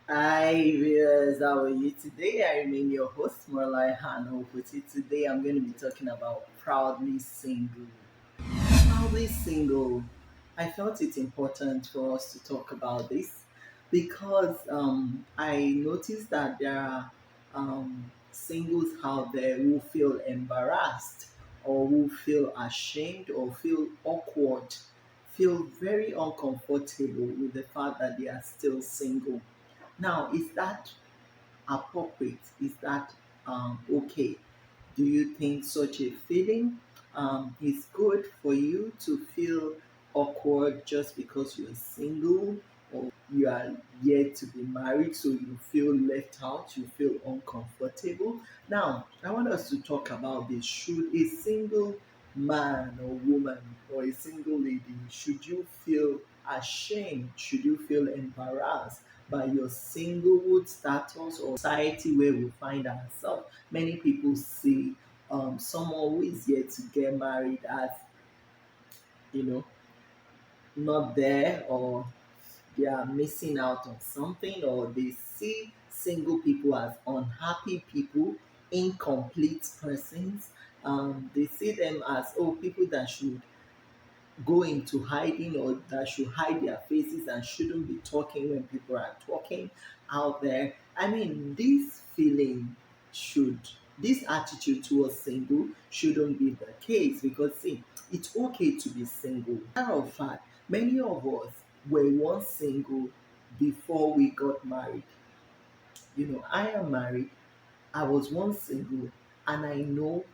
Hi viewers, how are you today? I remain your host, Morlai Hanoputi. Today I'm going to be talking about proudly single. Proudly single. I felt it important for us to talk about this because I noticed that there are singles out there who feel embarrassed or who feel ashamed or feel awkward, feel very uncomfortable with the fact that they are still single. Now, is that appropriate? Is that okay? Do you think such a feeling is good for you to feel awkward just because you're single or you are yet to be married, so you feel left out, you feel uncomfortable? Now, I want us to talk about this. Should a single man or woman or a single lady, should you feel ashamed? Should you feel embarrassed by your singlehood status or society where we find ourselves? Many people see someone who is yet to get married as, you know, not there, or they are missing out on something, or they see single people as unhappy people, incomplete persons. They see them as, oh, people that should go into hiding or that should hide their faces and shouldn't be talking when people are talking out there. I mean, this feeling should, this attitude towards single shouldn't be the case because, see, it's okay to be single. Matter of fact, many of us were once single before we got married. I am married, I was once single, and I know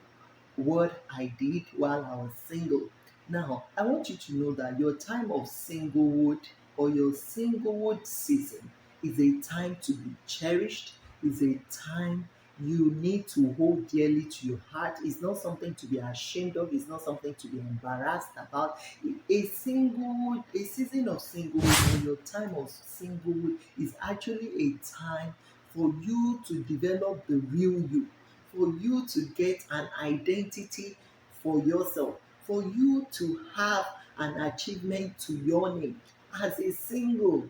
what I did while I was single. Now, I want you to know that your time of singlehood or your singlehood season is a time to be cherished, is a time you need to hold dearly to your heart. It's not something to be ashamed of, it's not something to be embarrassed about. A season of singlehood or your time of singlehood is actually a time for you to develop the real you, for you to get an identity for yourself, for you to have an achievement to your name. As a single,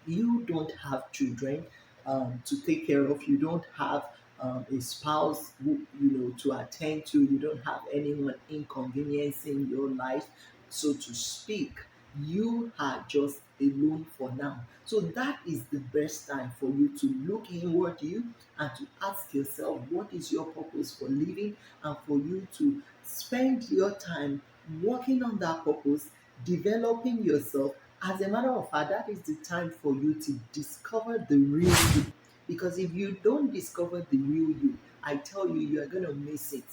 you don't have children to take care of, you don't have a spouse who, to attend to, you don't have anyone inconveniencing your life, so to speak. You are just alone for now, so that is the best time for you to look inward you and to ask yourself what is your purpose for living, and for you to spend your time working on that purpose, developing yourself. As a matter of fact, that is the time for you to discover the real you. Because if you don't discover the real you, I tell you, you are going to miss it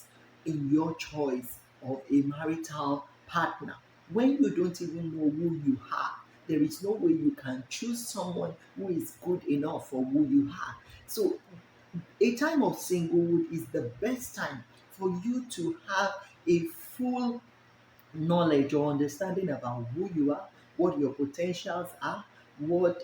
in your choice of a marital partner. When you don't even know who you are, there is no way you can choose someone who is good enough for who you are. So, a time of singlehood is the best time for you to have a full knowledge or understanding about who you are, what your potentials are, what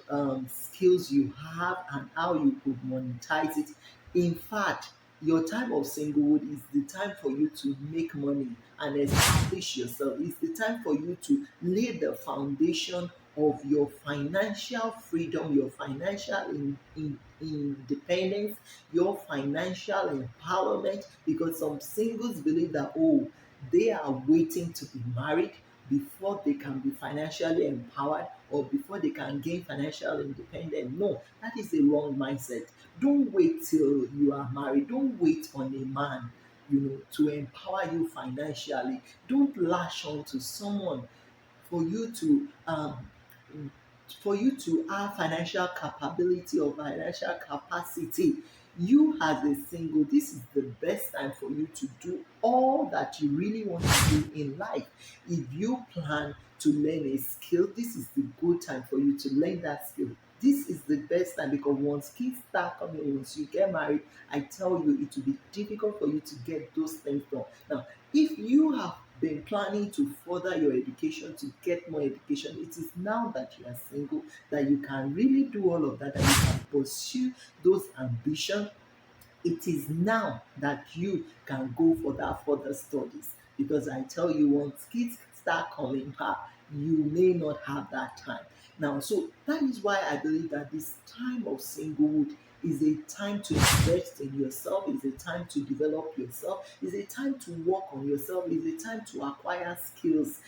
skills you have, and how you could monetize it. In fact, your time of singlehood is the time for you to make money and establish yourself. It's the time for you to lay the foundation of your financial freedom, your financial independence, your financial empowerment. Because some singles believe that, oh, they are waiting to be married before they can be financially empowered or before they can gain financial independence. No, that is a wrong mindset. Don't wait till you are married. Don't wait on a man, to empower you financially. Don't lash on to someone for you to have financial capability or financial capacity. You as a single, this is the best time for you to do all that you really want to do in life. If you plan to learn a skill, this is the good time for you to learn that skill. This is the best time, because once kids start coming, once you get married, I tell you, it will be difficult for you to get those things done. Now, if you have been planning to further your education, to get more education, it is now that you are single that you can really do all of that, and you can pursue those ambitions. It is now that you can go for that further studies, because I tell you, once kids start coming back, you may not have that time. Now, so that is why I believe that this time of singlehood is a time to invest in yourself, is a time to develop yourself, is a time to work on yourself, is a time to acquire skills,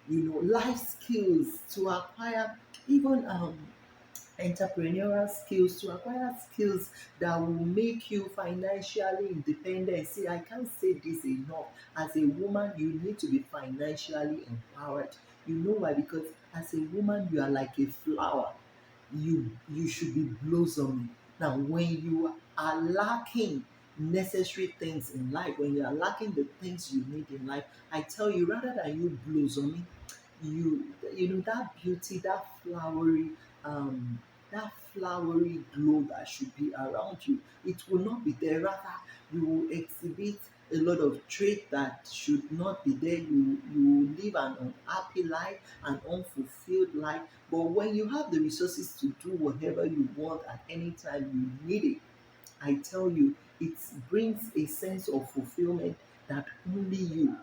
life skills, to acquire even entrepreneurial skills, to acquire skills that will make you financially independent. See, I can't say this enough. As a woman, you need to be financially empowered. You know why? Because as a woman, you are like a flower. You should be blossoming. Now, when you are lacking necessary things in life, when you are lacking the things you need in life, I tell you, rather than you blossoming, you you know that beauty, um that flowery glow that should be around you, it will not be there. Rather, you will exhibit a lot of traits that should not be there. You will live an unhappy life, an unfulfilled life. But when you have the resources to do whatever you want at any time you need it, I tell you, it brings a sense of fulfillment that only you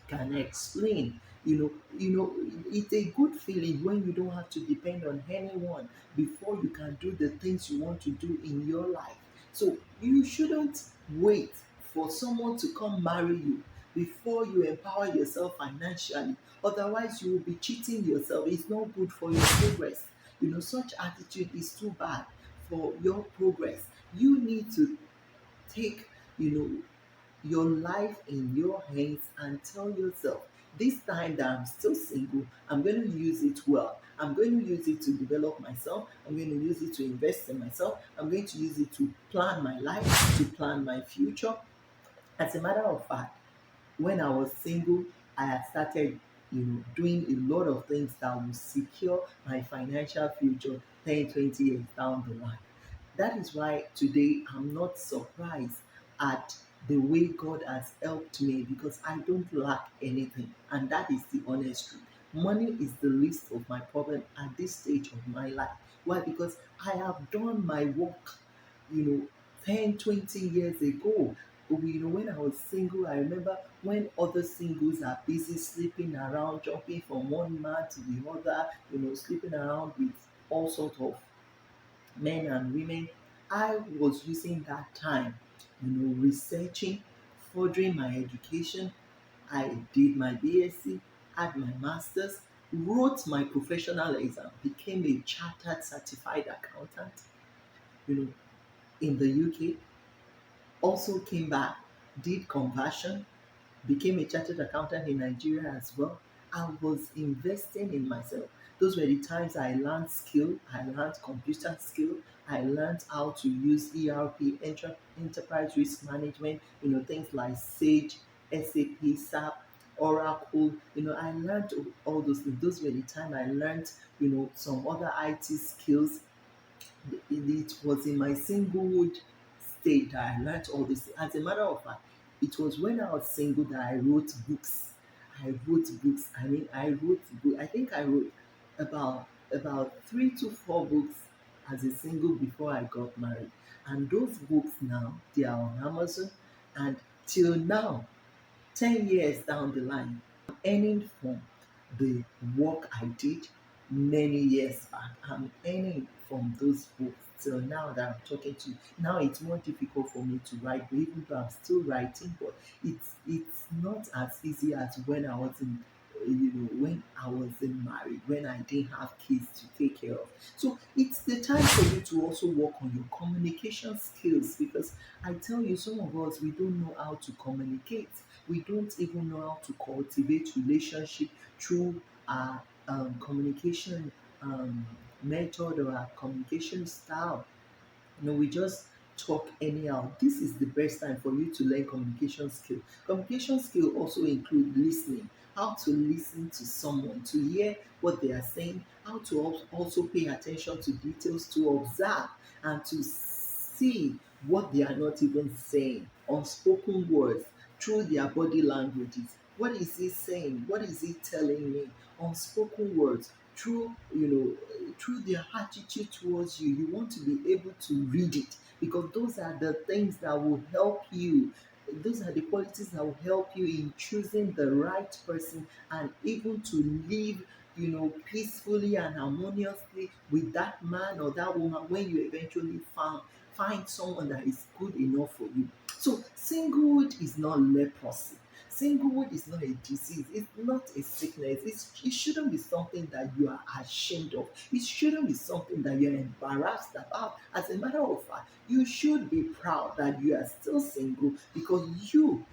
can explain. It's a good feeling when you don't have to depend on anyone before you can do the things you want to do in your life. So you shouldn't wait for someone to come marry you before you empower yourself financially. Otherwise, you will be cheating yourself. It's not good for your progress. Such attitude is too bad for your progress. You need to take, you know, your life in your hands and tell yourself, this time that I'm still single, I'm going to use it well. I'm going to use it to develop myself. I'm going to use it to invest in myself. I'm going to use it to plan my life, to plan my future. As a matter of fact, when I was single, I had started, doing a lot of things that will secure my financial future 10, 20 years down the line. That is why today I'm not surprised at the way God has helped me, because I don't lack anything. And that is the honest truth. Money is the least of my problem at this stage of my life. Why? Because I have done my work, you know, 10, 20 years ago. When I was single, I remember when other singles are busy sleeping around, jumping from one man to the other, sleeping around with all sorts of men and women. I was using that time, researching, furthering my education. I did my BSc, had my master's, wrote my professional exam, became a chartered certified accountant, you know, in the UK. Also came back, did conversion, became a chartered accountant in Nigeria as well. I was investing in myself. Those were the times I learned skill, I learned computer skill, I learned how to use ERP, enterprise risk management, things like Sage, SAP, SAP, Oracle. I learned all those things. Those were the time I learned, some other IT skills. It was in my singlehood state that I learned all this. As a matter of fact, it was when I was single that I wrote books. I wrote books. I wrote books. I think I wrote about 3 to 4 books as a single before I got married. And those books now, they are on Amazon. And till now, 10 years down the line, earning from the work I did many years back. I'm earning from those books till now that I'm talking to you. Now it's more difficult for me to write, but even though I'm still writing, but it's not as easy as when I was in when I wasn't married, when I didn't have kids to take care of. So it's the time for you to also work on your communication skills, because I tell you, some of us, we don't know how to communicate. We don't even know how to cultivate relationship through our communication method or our communication style. We just talk anyhow. This is the best time for you to learn communication skill. Communication skill also include listening, how to listen to someone, to hear what they are saying, how to also pay attention to details, to observe and to see what they are not even saying, unspoken words, through their body languages. What is he saying? What is he telling me? Unspoken words, through their attitude towards you want to be able to read it, because those are the things that will help you those are the qualities that will help you in choosing the right person and even to live, peacefully and harmoniously with that man or that woman when you eventually find someone that is good enough for you. So singlehood is not leprosy. Singlehood is not a disease. It's not a sickness. It shouldn't be something that you are ashamed of. It shouldn't be something that you're embarrassed about. As a matter of fact, you should be proud that you are still single because you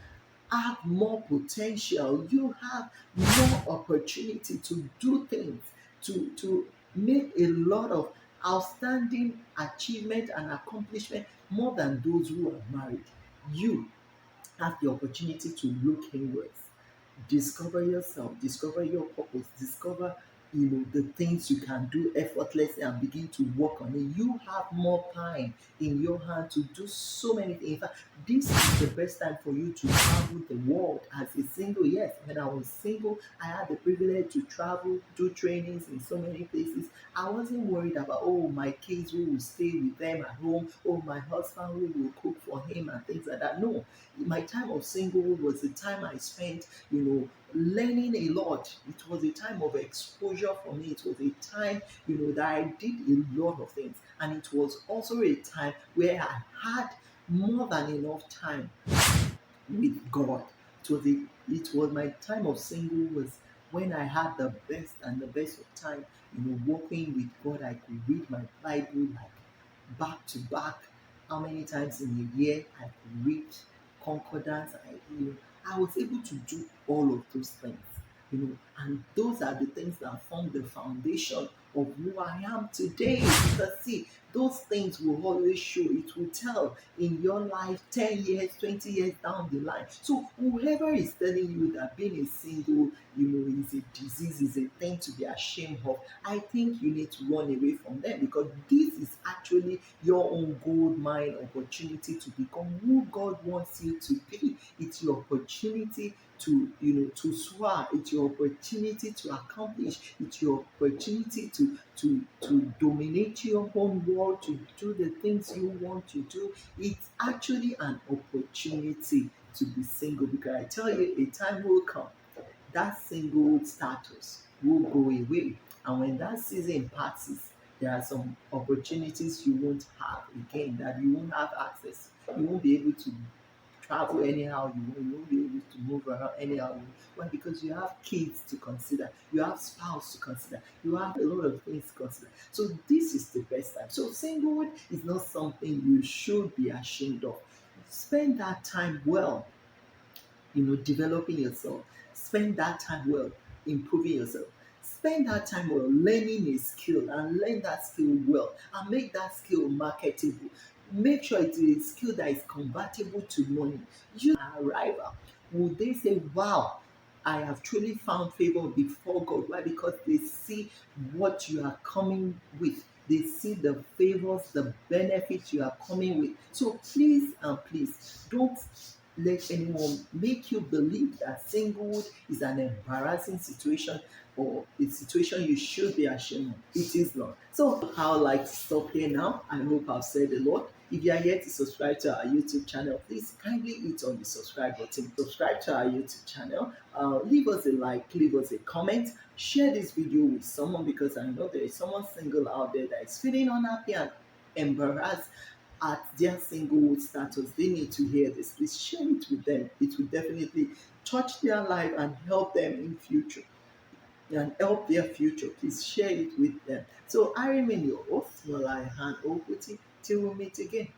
have more potential. You have more opportunity to do things, to make a lot of outstanding achievement and accomplishment more than those who are married. You have the opportunity to look inwards, discover yourself, discover your purpose, discover the things you can do effortlessly and begin to work on it. You have more time in your hand to do so many things. In fact, this is the best time for you to travel the world as a single. Yes, when I was single, I had the privilege to travel, do trainings in so many places. I wasn't worried about, oh, my kids who will stay with them at home, oh, my husband who will cook for him and things like that. No, my time of singlehood was the time I spent, learning a lot. It was a time of exposure for me. It was a time, that I did a lot of things. And it was also a time where I had more than enough time with God. It was my time of single was when I had the best and the best of time, walking with God. I could read my Bible like back to back. How many times in a year I could read concordance. I was able to do all of those things, and those are the things that form the foundation of who I am today. Because see, those things will always show, it will tell in your life 10 years, 20 years down the line. So whoever is telling you that being a single, is a disease, is a thing to be ashamed of, I think you need to run away from them, because this is actually your own gold mine opportunity to become who God wants you to be. It's your opportunity to soar. It's your opportunity to accomplish. It's your opportunity to dominate your own world, to do the things you want to do. It's actually an opportunity to be single, because I tell you, a time will come that single status will go away. And when that season passes, there are some opportunities you won't have again, that you won't have access. You won't be able to travel anyhow you want. You won't be able to move around anyhow you want. Why? Because you have kids to consider, you have spouse to consider, you have a lot of things to consider. So this is the best time. So singlehood is not something you should be ashamed of. Spend that time well, developing yourself. Spend that time well, improving yourself. Spend that time well, learning a skill, and learn that skill well, and make that skill marketable. Make sure it is a skill that is convertible to money. You arrival. Would they say, wow, I have truly found favor before God? Why? Because they see what you are coming with. They see the favors, the benefits you are coming with. So please and please don't let anyone make you believe that singlehood is an embarrassing situation or a situation you should be ashamed of. It is not. So I would like to stop here now. I hope I've said a lot. If you are yet to subscribe to our YouTube channel, please kindly hit on the subscribe button. Subscribe to our YouTube channel. Leave us a like, leave us a comment. Share this video with someone, because I know there is someone single out there that is feeling unhappy and embarrassed at their singlehood status. They need to hear this. Please share it with them. It will definitely touch their life and help them in future and help their future. Please share it with them. So I remain your host, Malai Han Okuti. Till we meet again.